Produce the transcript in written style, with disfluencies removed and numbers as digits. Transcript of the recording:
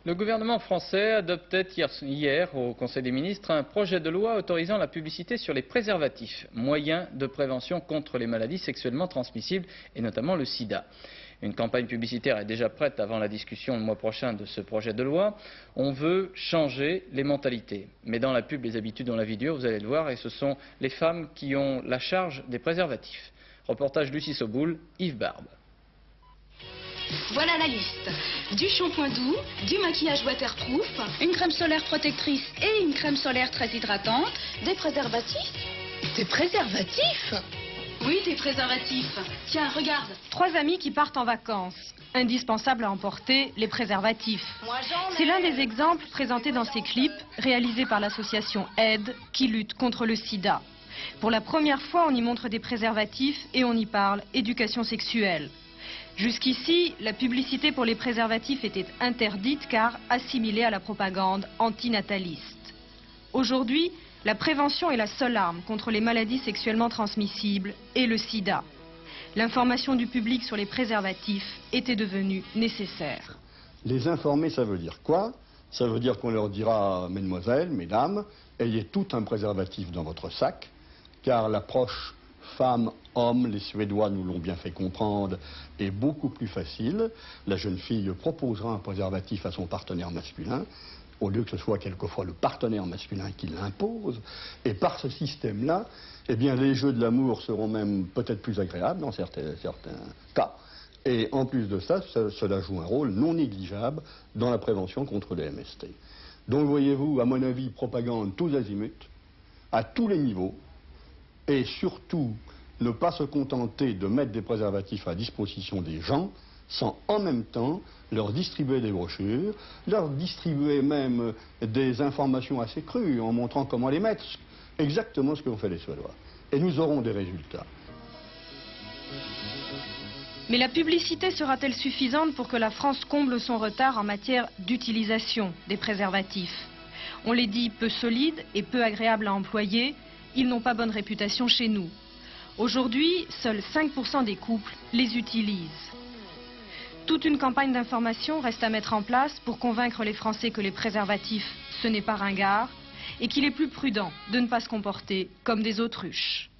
Le gouvernement français adoptait hier au Conseil des ministres un projet de loi autorisant la publicité sur les préservatifs, moyens de prévention contre les maladies sexuellement transmissibles et notamment le sida. Une campagne publicitaire est déjà prête avant la discussion le mois prochain de ce projet de loi. On veut changer les mentalités. Mais dans la pub, les habitudes ont la vie dure, vous allez le voir, et ce sont les femmes qui ont la charge des préservatifs. Reportage Lucie Soboul, Yves Barbe. Voilà la liste. Du shampoing doux, du maquillage waterproof, une crème solaire protectrice et une crème solaire très hydratante, des préservatifs. Des préservatifs? Oui, des préservatifs. Tiens, regarde. 3 amis qui partent en vacances. Indispensable à emporter, les préservatifs. C'est l'un des exemples présentés dans ces clips, réalisés par l'association AID, qui lutte contre le sida. Pour la première fois, on y montre des préservatifs et on y parle éducation sexuelle. Jusqu'ici, la publicité pour les préservatifs était interdite car assimilée à la propagande antinataliste. Aujourd'hui, la prévention est la seule arme contre les maladies sexuellement transmissibles et le sida. L'information du public sur les préservatifs était devenue nécessaire. Les informer, ça veut dire quoi? Ça veut dire qu'on leur dira, mesdemoiselles, mesdames, ayez tout un préservatif dans votre sac, car l'approche femme-homme, les Suédois nous l'ont bien fait comprendre, est beaucoup plus facile. La jeune fille proposera un préservatif à son partenaire masculin, au lieu que ce soit quelquefois le partenaire masculin qui l'impose. Et par ce système-là, eh bien, les jeux de l'amour seront même peut-être plus agréables dans certains cas. Et en plus de ça, cela joue un rôle non négligeable dans la prévention contre les MST. Donc, voyez-vous, à mon avis, propagande tous azimuts, à tous les niveaux, et surtout ne pas se contenter de mettre des préservatifs à disposition des gens sans en même temps leur distribuer des brochures, leur distribuer même des informations assez crues en montrant comment les mettre, exactement ce qu'ont fait les Suédois. Et nous aurons des résultats. Mais la publicité sera-t-elle suffisante pour que la France comble son retard en matière d'utilisation des préservatifs? On les dit peu solides et peu agréables à employer. Ils n'ont pas bonne réputation chez nous. Aujourd'hui, seuls 5% des couples les utilisent. Toute une campagne d'information reste à mettre en place pour convaincre les Français que les préservatifs, ce n'est pas ringard et qu'il est plus prudent de ne pas se comporter comme des autruches.